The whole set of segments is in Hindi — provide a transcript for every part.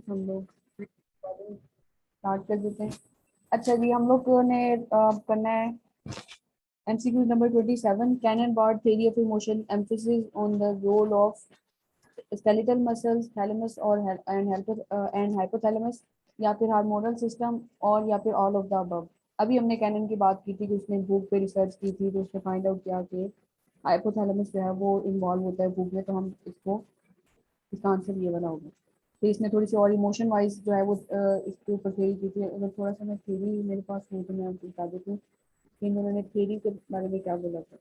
हम लोग स्टार्ट कर देते हैं। अच्छा जी, हम लोग ने करना है MCQ number 27, Cannon Bard theory of emotion, emphasis on the role of skeletal muscles, thalamus और and hypothalamus, या फिर हार्मोनल सिस्टम, और या फिर ऑल ऑफ द अबव। अभी हमने कैनन की बात की थी कि उसने बुक पे रिसर्च की थी, तो उसने फाइंड आउट किया कि हाइपोथैलेमस जो है वो इन्वॉल्व होता है बुक में, तो हम इसको इसका आंसर ये वाला होगा। तो इसने थोड़ी सी और इमोशन वाइज जो है वो इसके ऊपर थ्योरी की थी। अगर थोड़ा सा मैं थ्योरी मेरे पास हो तो मैं आपको बता देती हूँ कि इन्होंने थ्योरी के बारे में क्या बोला था।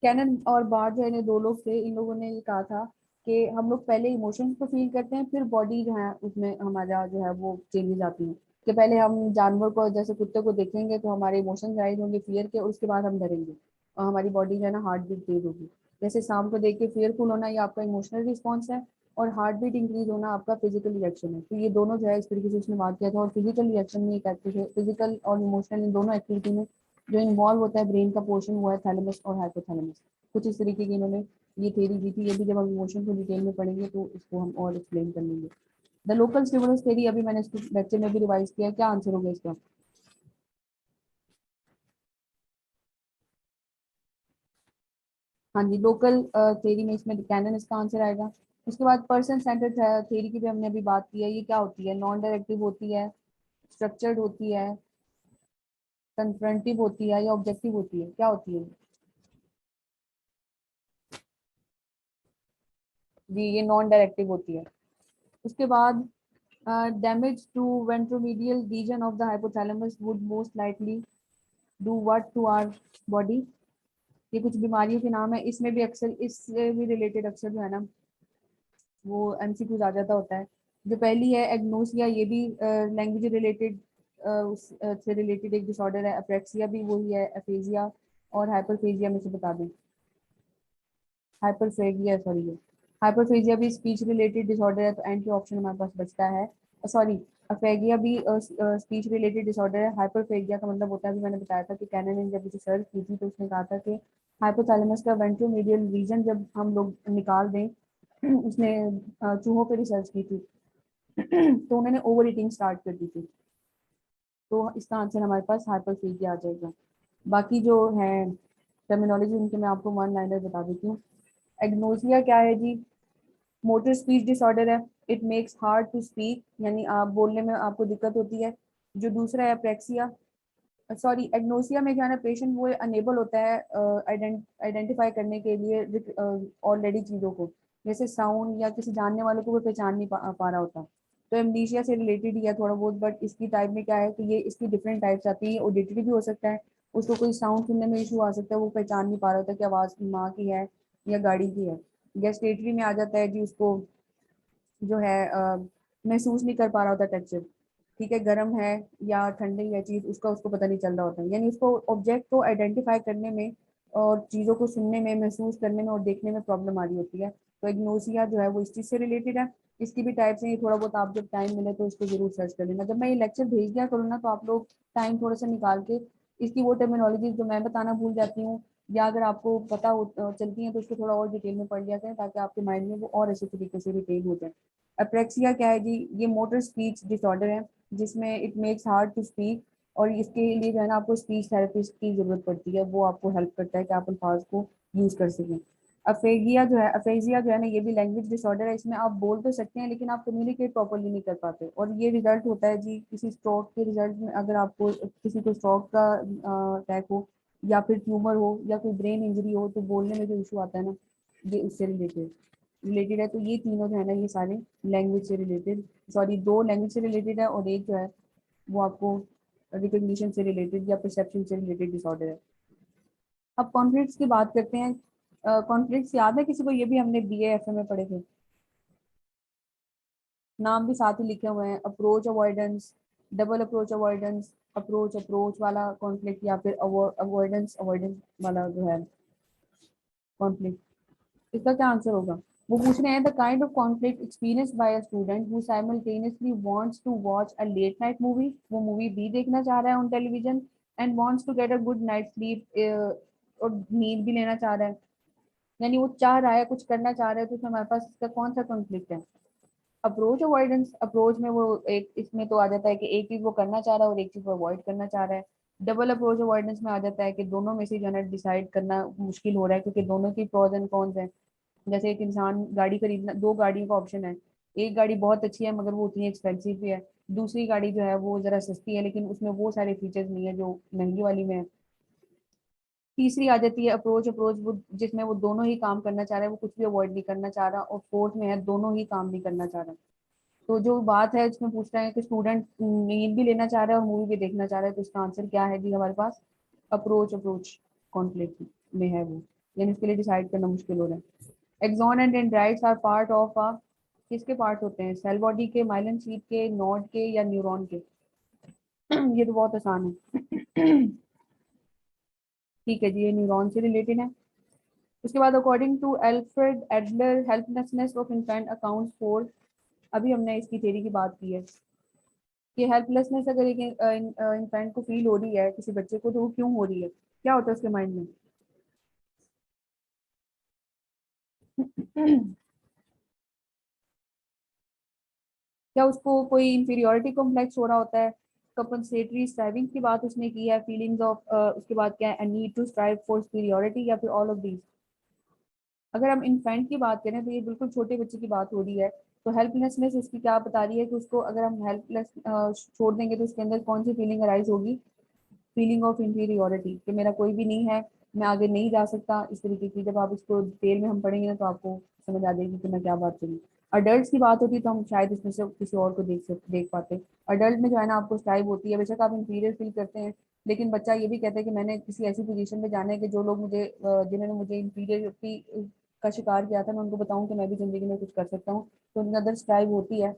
कैनन और बार्ड जो है दो लोग थे, इन लोगों ने ये कहा था कि हम लोग पहले इमोशंस को फील करते हैं, फिर बॉडी जो है उसमें हमारा जो है वो चेंजेस आती हैं। कि पहले हम जानवर को जैसे कुत्ते को देखेंगे तो हमारे इमोशंस राइज होंगे फियर के, और उसके बाद हम डरेंगे और हमारी बॉडी जो है ना हार्ट बीट तेज होगी। जैसे सांप को देख के फेयरफुल होना ये आपका इमोशनल रिस्पॉन्स है, और हार्ट बीट इंक्रीज होना आपका फिजिकल रिएक्शन है। तो ये दोनों जो है इस तरीके से उसने बात किया था। और फिजिकल रिएक्शन में ये कहते थे, फिजिकल और इमोशनल इन दोनों एक्टिविटी में जो इन्वॉल्व होता है ब्रेन का पोर्शन, वो है थैलेमस और हाइपोथैलेमस। कुछ इस तरीके की इन्होंने ये थ्योरी दी थी। ये भी जब हम इमोशन को डिटेल में पढ़ेंगे तो इसको हम और एक्सप्लेन कर लेंगे। द लोकल स्टिमुलस थ्योरी अभी मैंने इसको लेक्चर में भी रिवाइज किया। क्या आंसर होगा इसका? हाँ जी, लोकल थ्योरी में इसमें कैनन इसका आंसर आएगा। उसके बाद पर्सन सेंटर्ड थ्योरी की भी हमने अभी बात की है। ये क्या होती है? नॉन डायरेक्टिव होती है, स्ट्रक्चर्ड होती है, कन्फ्रंटिव होती है, या ऑब्जेक्टिव होती है? क्या होती है जी? ये नॉन डायरेक्टिव होती है। उसके बाद damage to ventromedial region of the hypothalamus would most likely do what to our body. ये कुछ बीमारियों के नाम है। इसमें भी अक्सर इससे भी रिलेटेड अक्सर जो है ना वो एमसीक्यू आ जाता होता है। जो पहली है एग्नोसिया, ये भी लैंग्वेज रिलेटेड से रिलेटेड एक डिसऑर्डर है। अप्रेक्सिया भी वही है, एफेजिया और हाइपरफेजिया में से बता दें। हाइपरफेजिया, सॉरी, ये हाइपरफेजिया भी स्पीच रिलेटेड डिसऑर्डर है, तो एंटी ऑप्शन हमारे पास बचता है। सॉरी, अफेगिया भी स्पीच रिलेटेड डिसऑर्डर है। हाइपरफेजिया का मतलब होता है, अभी मैंने बताया था कि कैनन ने जब रिसर्च की थी तो उसने कहा था कि हाइपोथैलेमस का वेंट्रोमीडियल रीजन जब हम लोग निकाल दें उसने चूहों पे रिसर्च की थी तो उन्होंने ओवर ईटिंग स्टार्ट कर दी थी। तो इसका आंसर हमारे पास हाइपरफेजिया आ जाएगा। बाकी जो है टर्मिनोलॉजी उनके मैं आपको वन लाइनर बता देती हूँ। एग्नोसिया क्या है जी? मोटर स्पीच डिसऑर्डर है। It makes hard to speak, यानी आप बोलने में आपको दिक्कत होती है। जो दूसरा है अप्रेक्सिया, सॉरी, एग्नोसिया में क्या है ना, पेशेंट वो अनेबल होता है आइडेंटिफाई करने के लिए ऑलरेडी चीज़ों को, जैसे साउंड या किसी जानने वाले को वो पहचान नहीं पा रहा होता। तो एमनीशिया से रिलेटेड ही है थोड़ा बहुत, बट इसकी टाइप में क्या है कि ये इसकी डिफरेंट टाइप्स आती है। ऑडिटरी भी हो सकता है, उसको कोई साउंड सुनने में इशू आ सकता है, वो पहचान नहीं पा रहा होता कि आवाज़ माँ की है या गाड़ी की है। गैस्ट्रेटरी में आ जाता है जी, उसको जो है महसूस नहीं कर पा रहा होता टेक्सचर, ठीक है, गर्म है या ठंडी है चीज, उसका उसको पता नहीं चल रहा होता है। यानी उसको ऑब्जेक्ट को आइडेंटिफाई करने में और चीजों को सुनने में, महसूस करने में और देखने में प्रॉब्लम आ रही होती है। तो एग्नोसिया जो है वो इस चीज से रिलेटेड है। इसकी भी टाइप्स हैं, ये थोड़ा बहुत आप जब टाइम मिले तो इसको जरूर सर्च कर लेना। जब मैं ये लेक्चर भेज दिया करूँ ना तो आप लोग टाइम थोड़ा सा निकाल के इसकी वो टर्मिनोलॉजी जो मैं बताना भूल जाती हूँ या अगर आपको पता चलती है तो उसको थोड़ा और डिटेल में पढ़ लिया करें, ताकि आपके माइंड में वो और अच्छे तरीके से रिटेन हो जाए। अप्रेक्सिया क्या है जी? ये मोटर स्पीच डिसऑर्डर है जिसमें it makes hard to speak, और इसके लिए जो है ना आपको स्पीच थेरेपिस्ट की जरूरत पड़ती है। वो आपको हेल्प करता है कि आप अल्फाज को यूज कर सकें। अफेजिया जो है ना, ये भी लैंग्वेज डिसऑर्डर है। इसमें आप बोल तो सकते हैं लेकिन आप कम्युनिकेट प्रॉपरली नहीं कर पाते, और ये रिजल्ट होता है जी किसी स्ट्रोक के रिजल्ट में। अगर आपको किसी को स्ट्रोक का अटैक हो या फिर ट्यूमर हो या कोई ब्रेन इंजरी हो, तो बोलने में जो इशू आता है ना, ये उससे रिलेटेड है। तो ये तीनों जो है ना ये सारे लैंग्वेज से रिलेटेड, सॉरी, दो लैंग्वेज से रिलेटेड है और एक जो है वो आपको रिकग्निशन से रिलेटेड या परसेप्शन से रिलेटेड डिसऑर्डर है। अब कॉन्फ्लिक्ट्स की बात करते हैं। कॉन्फ्लिक्ट्स याद है किसी को? ये भी हमने BA FM में पढ़े थे। नाम भी साथ ही लिखे हुए हैं। Approach avoidance, double approach avoidance, approach approach वाला कॉन्फ्लिक्ट, या फिर अवॉइडेंस अवॉइडेंस वाला जो है कॉन्फ्लिक्ट। इसका क्या आंसर होगा? वो पूछ रहे हैं the kind of conflict experience by a student who simultaneously wants to watch a late night movie, वो मूवी भी देखना चाह रहा है on television, and wants to get a good night sleep, और नींद भी लेना चाह रहा है। यानी वो चाह रहा है, कुछ करना चाह रहा है, तो उसमें हमारे पास इसका कौन सा कॉन्फ्लिक्ट है? अप्रोच अवॉइडेंस, अप्रोच में वो एक इसमें तो आ जाता है कि एक चीज वो करना चाह रहा है और एक चीज वो अवॉइड करना चाह रहा है। डबल अप्रोच अवॉइडेंस में आ जाता है कि दोनों में से जो है ना डिसाइड करना मुश्किल हो रहा है, क्योंकि दोनों की प्रोज एंड कॉन्स हैं। जैसे एक इंसान गाड़ी खरीदना, दो गाड़ियों का ऑप्शन है, एक गाड़ी बहुत अच्छी है मगर वो उतनी एक्सपेंसिव भी है, दूसरी गाड़ी जो है वो जरा सस्ती है लेकिन उसमें वो सारे फीचर्स नहीं है जो महंगी वाली में है। तीसरी आ जाती है अप्रोच, अप्रोच वो जिसमें वो दोनों ही काम करना चाह रहा है, वो कुछ भी अवॉइड नहीं करना चाह रहा, और फोर्थ में है दोनों ही काम नहीं करना चाह रहा। तो जो बात है इसमें पूछ रहे हैं कि स्टूडेंट नींद भी लेना चाह रहा है और मूवी भी देखना चाह रहा है, तो इसका आंसर क्या है जी हमारे पास? अप्रोच, अप्रोच कॉन्फ्लिक्ट में है वो, यानी उसके लिए डिसाइड करना मुश्किल हो रहा है। Axon and dendrites are part of a, किसके पार्ट होते हैं? सेल बॉडी के, माइलिन शीट के, नोड के, या न्यूरॉन के? ये तो बहुत आसान है। ठीक है जी, ये न्यूरॉन से रिलेटेड है। उसके बाद according to Alfred Adler helplessness of infant accounts for, अभी हमने इसकी थ्योरी की बात की है कि हेल्पलेसनेस अगर एक इन्फेंट को फील हो रही है किसी बच्चे को, तो वो क्यों हो रही है, क्या होता है उसके माइंड में? क्या उसको कोई इंफीरियोरिटी कॉम्प्लेक्स हो रहा होता है? कंपनसेटरी स्ट्राइविंग की बात उसने की है, फीलिंग्स ऑफ, उसके बाद क्या है, need to strive for superiority, या फिर ऑल ऑफ दीज? अगर हम इन्फेंट की बात करें तो ये बिल्कुल छोटे बच्चे की बात हो रही है। तो हेल्पलेसनेस उसकी क्या बता रही है कि उसको अगर हम हेल्पलेस छोड़ देंगे तो उसके अंदर कौन सी फीलिंग अराइज होगी? फीलिंग ऑफ इंफीरियोरिटी, कि मेरा कोई भी नहीं है, मैं आगे नहीं जा सकता, इस तरीके की। जब आप इसको डिटेल में हम पढ़ेंगे ना तो आपको समझ आ जाएगी कि मैं क्या बात करूँ। अडल्ट की बात होती तो हम शायद इसमें से किसी और को देख पाते। अडल्ट में जो है ना आपको स्ट्राइव होती है, बेशक आप इंफीरियर फील करते हैं, लेकिन बच्चा ये भी कहता है कि मैंने किसी ऐसी पोजीशन में जाना है कि जो लोग मुझे जिन्होंने मुझे इंफीरियरिटी का शिकार किया था, मैं उनको बताऊं कि मैं भी जिंदगी में कुछ कर सकता हूँ, तो उनके अंदर स्ट्राइव होती है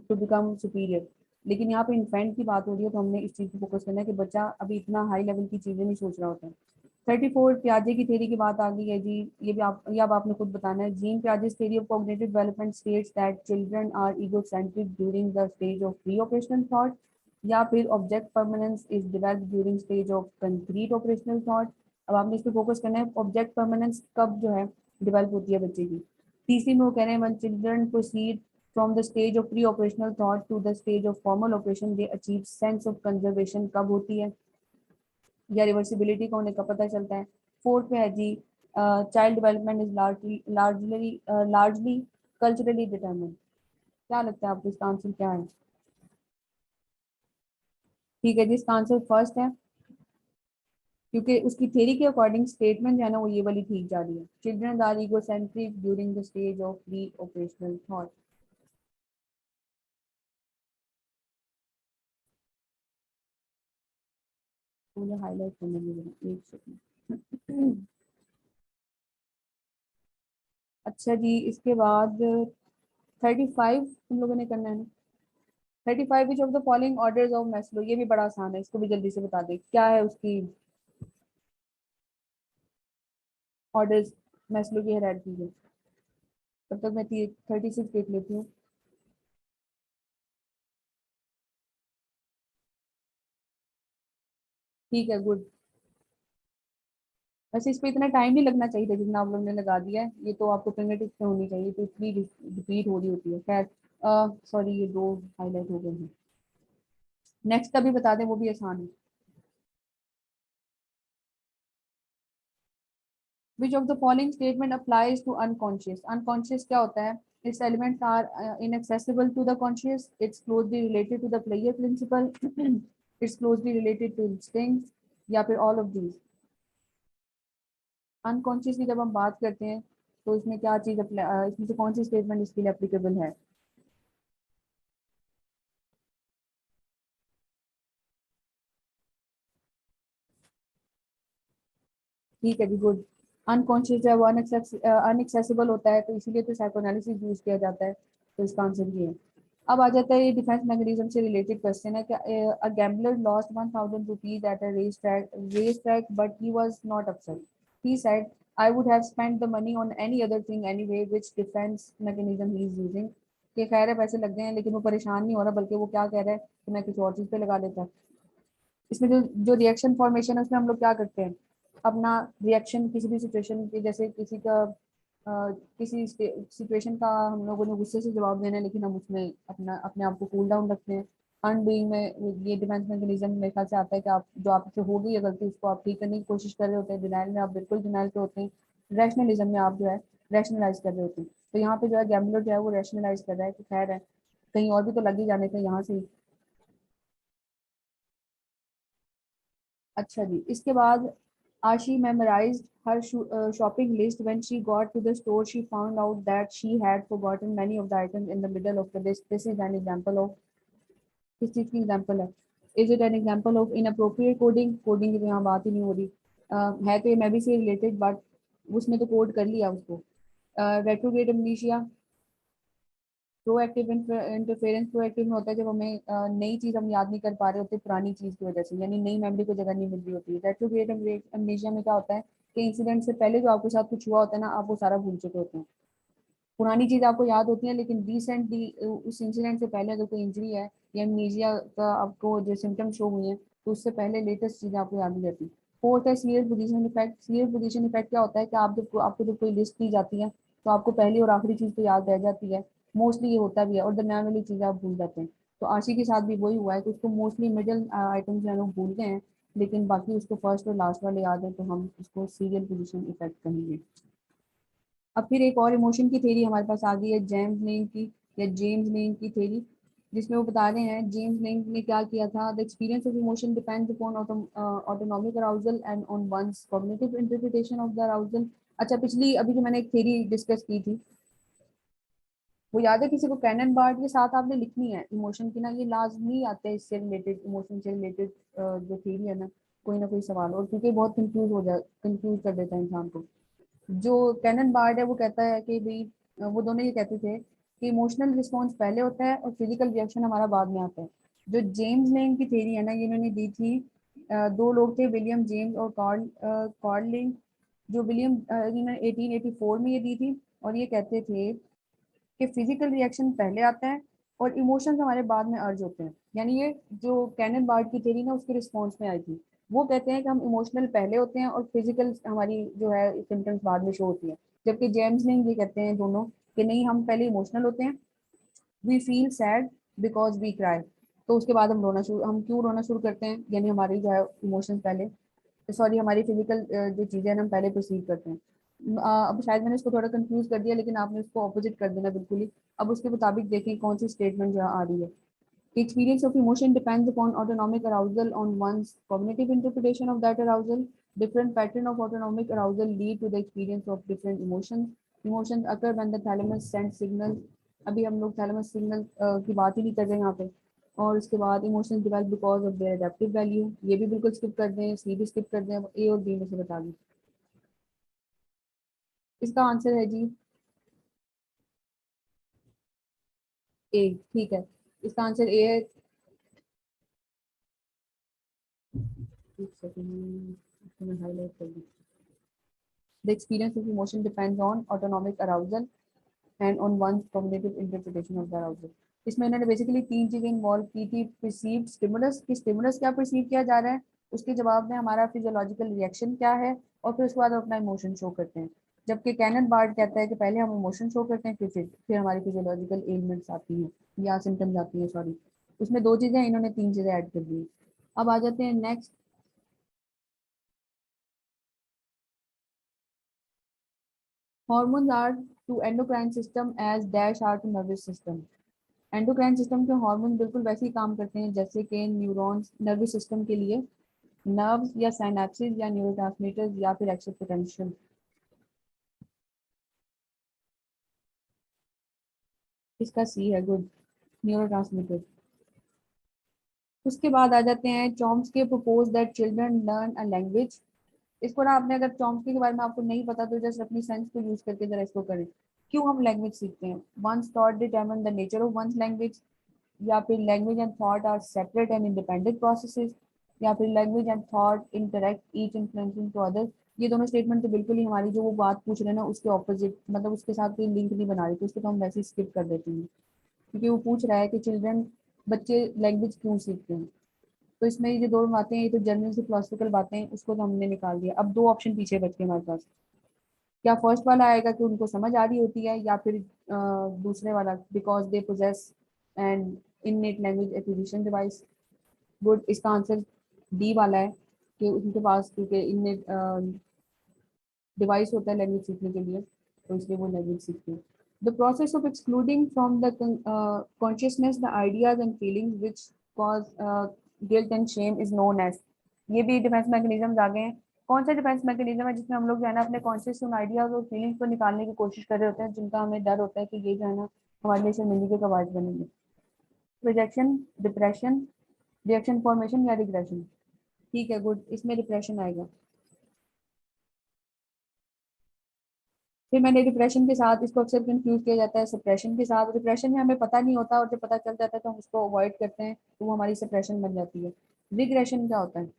टू बिकम सुपीरियर। लेकिन यहाँ पे इन्फेंट की बात हो रही है तो हमने इस चीज पे फोकस करना है कि बच्चा अभी इतना हाई लेवल की चीजें नहीं सोच रहा होता है। 34 प्याजे की थ्योरी की बात आ गई है जी। ये अब आपने खुद बताना है। Jean Piaget's theory of cognitive development states that children are egocentric during the stage of pre operational thought, या फिर object permanence is developed during stage of concrete operational thought. अब आपने इस पे फोकस करना है, ऑब्जेक्ट परमानेंस कब जो है डेवलप होती है बच्चे की। तीसरी में वो कह रहे हैं, when children proceed from the stage of pre-operational thought to the stage of formal operation, they achieve sense of conservation, कब होती है? या रिवर्सिबिलिटी का होने का पता चलता है। फोर्थ में है जी, child development is largely culturally determine. क्या लगता है आपको इसका आंसर क्या है? ठीक है जी, इसका आंसर फर्स्ट है, क्योंकि उसकी थ्योरी के अकॉर्डिंग स्टेटमेंट जो है ना वो ये वाली ठीक जा रही है, children are egocentric during the stage of pre operational thought. मुझे हाईलाइट करने दीजिए एक सेकंड। अच्छा जी, इसके बाद 35 तुम लोगों ने करना है ना? 35 which of the following orders of Maslow, ये भी बड़ा आसान है, इसको भी जल्दी से बता दे क्या है उसकी ऑर्डर्स, मैस्लो की हायरार्की है। तब तक मैं 36 देख लेती हूँ। ठीक है, गुड। वैसे इस पे इतना टाइम नहीं लगना चाहिए था जितना आप लोगों ने लगा दिया है, ये तो आपको फिंगर टिप्स में होनी चाहिए, तो इसलिए रिपीट हो रही होती है। खैर, सॉरी, ये दो हाईलाइट हो गए हैं। नेक्स्ट का भी बता दें, वो भी आसान है। Which of the following statement applies to unconscious? Unconscious क्या होता है? Its elements are inaccessible to the conscious. It's closely related to the player principle. It's closely related to instincts. या फिर all of these? Unconscious की जब हम बात करते हैं तो इसमें क्या चीज इसमें से कौन सी स्टेटमेंट इसके लिए एप्लीकेबल है? ठीक है जी, गुड। अनकॉन्शियस है वो अनएक्सेसिबल होता है, तो इसीलिए तो साइकोएनालिसिस यूज किया जाता है, तो इसका आंसर ये है। अब आ जाता है ये डिफेंस मैकेनिज्म से रिलेटेड क्वेश्चन है कि a gambler lost 1000 rupees at a race track but he was not upset, he said I would have spent the money on any other thing anyway, which defence mechanism he is using? कि खैर है पैसे लग गए हैं लेकिन वो परेशान नहीं हो रहा, बल्कि वो क्या कह रहा है कि मैं किसी और चीज पे लगा देता। इसमें जो जो रिएक्शन फॉर्मेशन है उसमें हम लोग क्या करते हैं, अपना रिएक्शन किसी भी सिचुएशन की, जैसे किसी का किसी सिचुएशन का हम लोगों ने गुस्से से जवाब देना है, लेकिन हम उसमें अपने आप को कूल डाउन रखते हैं। अनडूइंग में ये डिफेंस मैकेनिज्म मेरे ख्याल से आता है कि आप जो आपसे हो गई है गलती उसको आप ठीक करने की कोशिश कर रहे होते हैं। डिनाइल में आप बिल्कुल डिनाइल पे होते हैं। रैशनलिज्म में आप जो है रैशनलाइज कर रहे होते हैं। तो यहाँ पे जो है गैम्बलर जो है वो रैशनलाइज कर रहा है कि खैर है, कहीं और भी तो लग ही जाने थे यहाँ से ही। अच्छा जी, इसके बाद आशी memorized her shopping list. When she got to the store, she found out that she had forgotten many of the items in the middle of the list. This is an example of, किस चीज की एग्जाम्पल है? Is it an example of inappropriate coding? Coding की तो यहाँ बात ही नहीं हो रही। है तो ये मैं भी से रिलेटेड, बट उसमें तो कोड कर लिया उसको। Retrograde अमनीशिया, proactive interference. प्रोएक्टिव में होता है जब हमें नई चीज हम याद नहीं कर पा रहे होते पुरानी चीज की वजह से, यानी नई मेमोरी को जगह नहीं मिल रही होती है। रेट्रोग्रेड अमनीशिया में क्या होता है कि इंसिडेंट से पहले जो आपके साथ कुछ हुआ होता है ना, आप वो सारा भूल चुके होते हैं। पुरानी चीज आपको याद होती है, लेकिन रिसेंटली उस इंसिडेंट से पहले अगर कोई इंजरी है या एमनीजिया का आपको जो सिम्टम शो हुए हैं, तो उससे पहले लेटेस्ट चीजें आपको याद नहीं रहती। फोर्थ है serial position effect. Serial position effect क्या होता है कि आप जब आपको जब कोई लिस्ट दी जाती है तो आपको पहली और आखिरी चीज तो याद रह जाती है। मोस्टली ये होता भी है, और दरम्यान वाली चीजें आप भूल जाते हैं। तो आशी के साथ भी वही हुआ है कि उसको मोस्टली मिडिल आइटम्स जो है लोग भूलते हैं, लेकिन बाकी उसको फर्स्ट और लास्ट वाले याद है, तो हम उसको सीरियल पोजीशन इफेक्ट कहेंगे। अब फिर एक और इमोशन की थ्योरी हमारे पास आ गई है, जेम्स लिंक की या जेम्स लिंक की थ्योरी, जिसमें वो बता रहे हैं जेम्स लिंक ने क्या किया था। The experience of emotion depends upon autonomic arousal and on one's cognitive interpretation of the arousal. अच्छा, पिछली अभी जो मैंने एक थ्योरी डिस्कस की थी, वो याद है किसी को? कैनन बार्ड के साथ आपने लिखनी है इमोशन की ना, ये लाजमी आते हैं इससे रिलेटेड, इमोशन से रिलेटेड जो थ्योरी है ना कोई सवाल, और क्योंकि बहुत कंफ्यूज कर देता है इंसान को। जो कैनन बार्ड है वो कहता है कि भाई वो दोनों ये कहते थे कि इमोशनल रिस्पॉन्स पहले होता है और फिजिकल रिएक्शन हमारा बाद में आता है। जो जेम्स लेंग की थ्योरी है ना, ये इन्होंने दी थी। दो लोग थे, विलियम जेम्स और कार्ल लिंग। जो विलियम इन्होंने 1884 में ये दी थी, और ये कहते थे कि फिजिकल रिएक्शन पहले आता है और इमोशंस हमारे बाद में अर्ज होते हैं। यानी ये जो कैनन बार्ड की थ्योरी ना उसके रिस्पॉन्स में आई थी। वो कहते हैं कि हम इमोशनल पहले होते हैं और फिजिकल हमारी जो है सिम्टम्स बाद में शो होती है। जबकि जेम्स लिंग ये कहते हैं दोनों कि नहीं, हम पहले इमोशनल होते हैं, we feel sad because we cry, तो उसके बाद हम क्यों रोना शुरू करते हैं, यानी हमारी जो है इमोशंस पहले, सॉरी हमारी फिजिकल जो चीजें हैं ना हम पहले परसीव करते हैं। अब शायद मैंने इसको थोड़ा कंफ्यूज कर दिया, लेकिन आपने उसको ऑपोजिट कर देना बिल्कुल ही। अब उसके मुताबिक देखें कौन सी स्टेटमेंट जो है आ रही है। Experience of emotion depends upon autonomic arousal on one's cognitive interpretation of that arousal. Different pattern of autonomic arousal lead to the experience of different emotions. Emotions occur when the thalamus sends signals. अभी हम लोग थैलेमस सिग्नल की बात ही नहीं कर रहे हैं यहाँ पे। और उसके बाद emotions develop because of their adaptive value, ये भी बिल्कुल स्किप कर दें, सी भी स्किप कर दें, ए और बी में से बता दें। इसका आंसर है जी ए। ठीक है, इसका आंसर ए है। एक सेकंड मैं हाईलाइट कर दूँ। The experience of emotion depends on autonomic arousal and on one's cognitive interpretation of the arousal. इसमें इन्होंने बेसिकली तीन चीजें इन्वॉल्व की थी। परसीव्ड स्टिमुलस, कि स्टिमुलस क्या परसीव किया जा रहा है, उसके जवाब में हमारा फिजियोलॉजिकल रिएक्शन क्या है, और फिर उसके बाद हम अपना इमोशन शो करते हैं। जबकि कैनन बार्ड कहता है कि पहले हम इमोशन शो करते हैं, फिर हमारी फिजियोलॉजिकल एलिमेंट्स आती हैं या सिम्टम्स आती हैं, सॉरी। उसमें दो चीजें, इन्होंने तीन चीजें ऐड कर दी। अब आ जाते हैं next. Hormones are to endocrine system as dash are to nervous system. Endocrine system के हार्मोन बिल्कुल वैसे ही काम करते हैं जैसे कि न्यूरॉन्स नर्वस सिस्टम के लिए नर्व्स या साइनेप्सिस या न्यूरोट्रांसमीटर्स या फिर एक्सेस पोटेंशियल। इसका सी है, गुड, न्यूरोट्रांसमीटर। उसके बाद आ जाते हैं Chomsky propose that children learn a language. इसको ना आपने, अगर चॉम्स्की के बारे में आपको नहीं पता तो जस्ट अपनी सेंस को यूज करके जरा इसको करें। क्यों हम लैंग्वेज सीखते हैं? One's thought determine the nature of one's language, या फिर language and thought are separate and independent processes, या फिर language and thought interact each influencing to other. ये दोनों स्टेटमेंट तो बिल्कुल ही हमारी जो वो बात पूछ रहे हैं ना उसके ऑपोजिट, मतलब उसके साथ कोई लिंक नहीं बना रही, तो उसको तो हम वैसे ही स्किप कर देते हैं। क्योंकि वो पूछ रहा है कि चिल्ड्रन, बच्चे लैंग्वेज क्यों सीखते हैं। तो इसमें ये जो दो बातें हैं ये तो जनरल से फिलोसफिकल बातें हैं, उसको तो हमने निकाल दिया। अब दो ऑप्शन पीछे बच गए हमारे पास। क्या फर्स्ट वाला आएगा कि उनको समझ आ रही होती है, या फिर दूसरे वाला because they possess and innate language acquisition device? Good, इसका आंसर डी वाला है कि उनके पास क्योंकि इननेट डिवाइस होता है लैंग्वेज सीखने के लिए, तो इसलिए वो लैंग्वेज सीखते हैं। The process of excluding from the consciousness the ideas and feelings which cause guilt and shame is known as. ये भी डिफेंस मैकेनिज्म आ गए हैं। कौन सा डिफेंस मैकेनिज्म है जिसमें हम लोग जो है ना अपने कॉन्शियस उन आइडियाज और फीलिंग्स को निकालने की कोशिश कर रहे होते हैं जिनका हमें डर होता है कि ये जो है ना हमारे लिए शर्मिंदगी के कवायद बनेंगे? प्रोजेक्शन, डिप्रेशन, रिएक्शन फॉर्मेशन या रिग्रेशन? ठीक है, गुड, इसमें डिप्रेशन आएगा। फिर मैंने डिप्रेशन के साथ इसको अक्सर कंफ्यूज किया जाता है सप्रेशन के साथ। डिप्रेशन में हमें पता नहीं होता और जब पता चल जाता है तो हम उसको अवॉइड करते हैं, तो वो हमारी सप्रेशन बन जाती है। रिग्रेशन क्या होता है?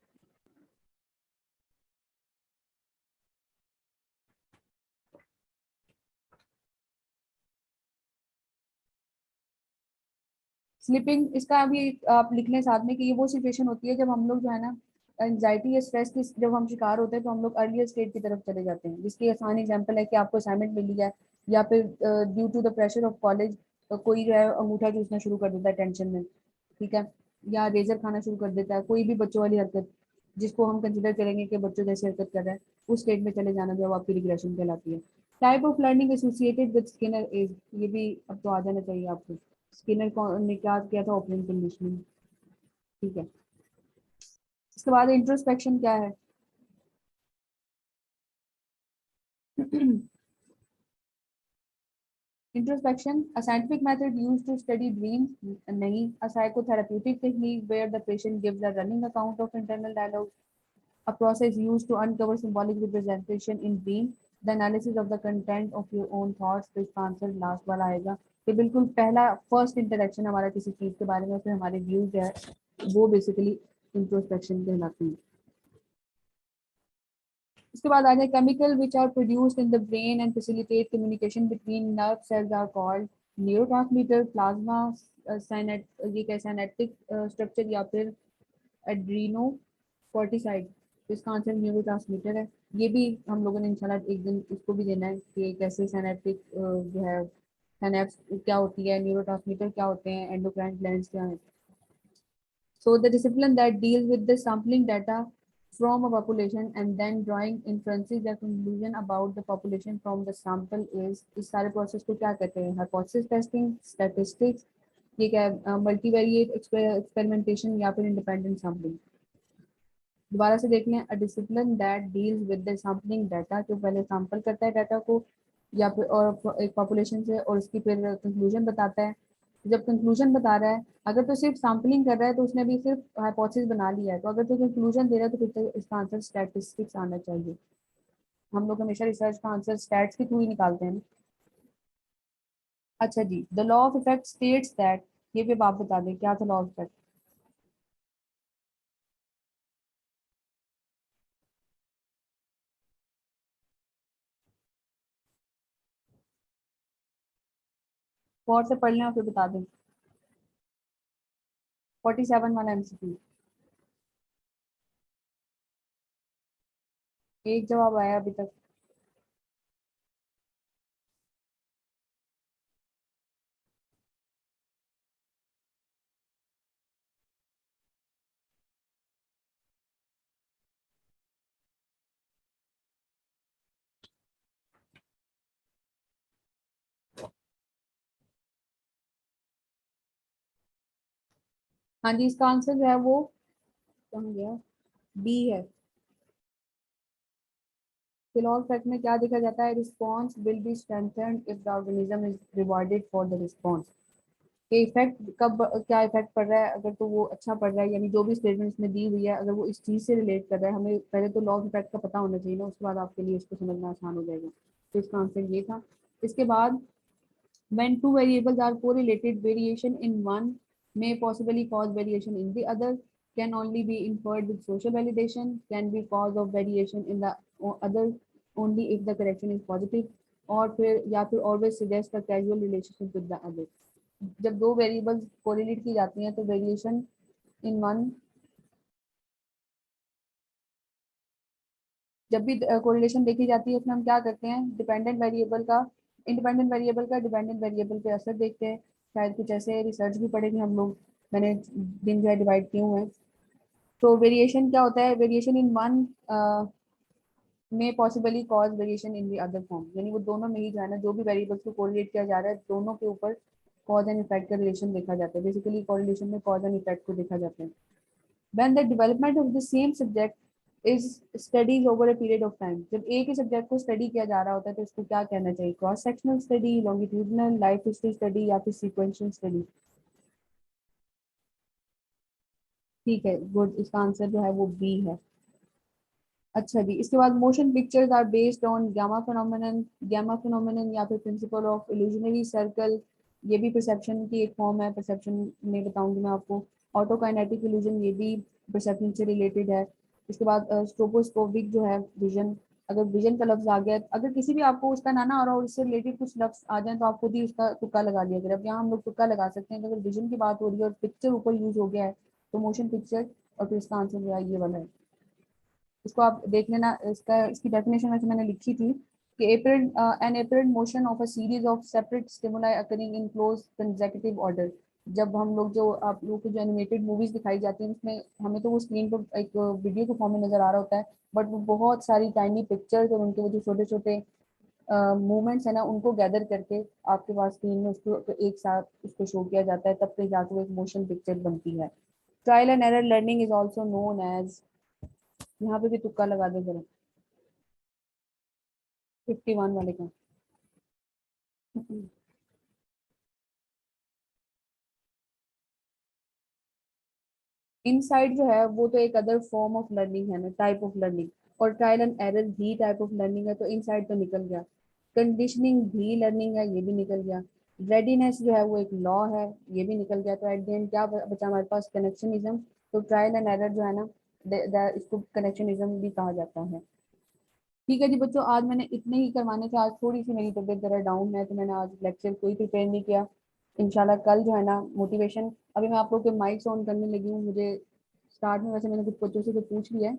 स्लीपिंग, इसका अभी आप लिख लें साथ में कि ये वो सिचुएशन होती है जब हम लोग जो है ना एंजाइटी या स्ट्रेस की जब हम शिकार होते हैं तो हम लोग अर्लियर स्टेट की तरफ चले जाते हैं, जिसकी आसान एग्जांपल है कि आपको असाइनमेंट मिली है, या फिर due to the pressure of college कोई जो है अंगूठा चूसना शुरू कर देता है टेंशन में, ठीक है, या रेजर खाना शुरू कर देता है, कोई भी बच्चों वाली हरकत जिसको हम कंसिडर करेंगे कि बच्चों जैसी हरकत कर रहा है, उस स्टेट में चले जाना जो आपकी रिग्रेशन कहलाती है। Type of learning associated with Skinner is, ये भी अब तो आ जाना चाहिए आपको। स्किनर ने क्या किया था? ओपनिंग कंडीशनिंग, ठीक है। इसके बाद इंट्रोस्पेक्शन क्या है? Introspection a scientific method used to study dreams? नहीं। a psychotherapeutic technique where the patient gives a running account of internal dialogue? a process used to uncover symbolic representation in dream? the analysis of the content of your own thoughts? तो इसका आंसर लास्ट वाला आएगा कि बिल्कुल पहला फर्स्ट इंटरेक्शन हमारा किसी चीज के बारे में, फिर हमारे व्यूज है, वो बेसिकली इंट्रोस्पेक्शन कहलाती है। उसके बाद आ जाए chemical which are produced in the brain and facilitate communication between nerve cells are called? Neurotransmitter, plasma, साइनेट, ये क्या साइनेटिक स्ट्रक्चर, या फिर एड्रीनो कोर्टिसाइड? तो इसका आंसर न्यूरोट्रांसमीटर है। ये भी हम लोगों ने इंशाल्लाह एक दिन इसको भी देना है कि कैसे साइनेटिक जो है साइनेप्स क्या होती है, न्यूरोट्रांसमीटर क्या होते हैं, एंडोक्राइन ग्लैंड्स क्या है। So the discipline that deals with the sampling data from a population and then drawing inferences or conclusion about the population from the sample is, इस सारे प्रोसेस को क्या कहते हैं? हाइपोथेसिस टेस्टिंग, स्टैटिस्टिक्स, ये क्या है? मल्टीवेरिएट एक्सपेरिमेंटेशन या फिर इंडिपेंडेंट सैम्पलिंग? दोबारा से देख लें। A discipline that deals with the sampling data, जो पहले सैंपल करता है डाटा को या फिर और एक पॉपुलेशन से, और उसकी फिर कंक्लूजन बताता है। जब कंक्लूजन बता रहा है, अगर तो सिर्फ सैम्पलिंग कर रहा है तो उसने भी सिर्फ हाइपोथेसिस बना लिया है, तो अगर तो कंक्लूजन दे रहा है तो फिर तो इसका आंसर स्टैटिस्टिक्स आना चाहिए। हम लोग हमेशा रिसर्च का आंसर स्टैट्स के थ्रू ही निकालते हैं। अच्छा जी, the law of effect states that, ये भी आप बता दें क्या था लॉ ऑफ इफेक्ट? और से पढ़ लें और फिर बता दें। 47 वाला एमसीक्यू। एक जवाब आया अभी तक। हाँ जी, इसका आंसर जो है वो कहाँ गया? बी है। फिलॉल फैक्ट में क्या देखा जाता है? Response will be strengthened if the organism is rewarded for the response. के इफेक्ट कब क्या इफेक्ट पड़ रहा है? अगर तो वो अच्छा पड़ रहा है, यानी जो भी स्टेटमेंट इसमें दी हुई है अगर वो इस चीज से रिलेट कर रहा है, हमें पहले तो लॉ ऑफ इफेक्ट का पता होना चाहिए ना, उसके बाद आपके लिए इसको समझना आसान हो जाएगा। तो इसका आंसर ये था। इसके बाद when two variables are correlated, variation in one may possibly cause variation in the other, can only be inferred with social validation, can be cause of variation in the other only if the correction is positive, और फिर या फिर always suggest a causal relationship with the other। जब दो वेरिएबल्स कोरिलेट की जाती हैं तो वेरिएशन इन वन जब भी कोरिलेशन देखी जाती है उसमें हम क्या करते हैं, डिपेंडेंट वेरिएबल का इंडिपेंडेंट वेरिएबल का डिपेंडेंट वेरिएबल पे असर देखते हैं। शायद कुछ ऐसे रिसर्च भी पढ़ेंगे हम लोग, मैंने दिन जो है डिवाइड किए हुए हैं। तो वेरिएशन क्या होता है, वेरिएशन इन वन में possibly cause variation in the other form, यानी वो दोनों में ही जो है ना, जो भी वेरिएबल्स को कोरिलेट किया जा रहा है दोनों के ऊपर कॉज एंड इफेक्ट का रिलेशन देखा जाता है। बेसिकली कोरिलेशन में कॉज एंड इफेक्ट को देखा जाता है। When the development of the same subject is studies over a period of time, जब एक ही सब्जेक्ट को स्टडी किया जा रहा होता है तो इसको क्या कहना चाहिए, cross sectional study, longitudinal, life history study या फिर सीक्वेंशियल स्टडी। ठीक है, गुड, इसका आंसर जो है वो बी है। अच्छा जी, इसके बाद motion pictures are based on gamma phenomenon या फिर प्रिंसिपल ऑफ इल्यूजनरी सर्कल। ये भी परसेप्शन की एक फॉर्म है, परसेप्शन में बताऊंगी मैं आपको। ऑटोकाइनेटिक इल्यूजन, ये भी परसेप्शन से रिलेटेड है। इसके बाद स्ट्रोबोस्कोपिक जो है विजन, अगर विजन का लफ्ज आ गया, अगर किसी भी आपको उसका ना ना आ रहा और उससे रिलेटेड कुछ लफ्ज आ जाए तो आप खुद ही उसका तुक्का लगा लिया करें। अब यहाँ हम लोग तुक्का लगा सकते हैं कि अगर विजन की बात हो रही है और पिक्चर ऊपर यूज हो गया है तो मोशन पिक्चर, और फिर इसका आंसर जो है ये वाला है। इसको आप देख लेना, इसका इसकी डेफिनेशन वैसे मैंने लिखी थी कि an apparent motion of a series of separate stimuli occurring in close consecutive order. जब हम लोग जो आप लोग को जो एनिमेटेड मूवीज दिखाई जाती हैं उसमें हमें तो वो स्क्रीन पर एक वीडियो के फॉर्म में नजर आ रहा होता है, बट वो बहुत सारी टाइनी पिक्चर्स और उनके वो जो छोटे छोटे मूवमेंट्स है ना उनको गैदर करके आपके पास स्क्रीन में उसको एक साथ उसको शो किया जाता है, तब तक जाकर वो एक मोशन पिक्चर बनती है। Trial and error learning is also known as, यहाँ पे भी तुक्का लगा दे जरा, 51 वाले का। इनसाइट जो है वो तो एक अदर फॉर्म ऑफ लर्निंग है ना, टाइप ऑफ लर्निंग, और ट्रायल एंड एरर भी टाइप ऑफ लर्निंग है, तो इनसाइट तो निकल गया। कंडीशनिंग भी लर्निंग है, ये भी निकल गया। रेडीनेस जो है वो एक लॉ है, ये भी निकल गया। तो एट द एंड क्या बचा हमारे पास, कनेक्शनिज्म। तो ट्रायल एंड एरर जो है ना, इसको कनेक्शनिज्म भी कहा जाता है। ठीक है जी बच्चों, आज मैंने इतने ही करवाने थे, आज थोड़ी सी मेरी तबीयत जरा डाउन है तो मैंने आज लेक्चर कोई प्रिपेयर नहीं किया। इंशाल्लाह कल जो है ना मोटिवेशन, अभी मैं आप लोग के माइक्स ऑन करने लगी हूँ। मुझे स्टार्ट में वैसे मैंने कुछ बच्चों से तो पूछ लिया है,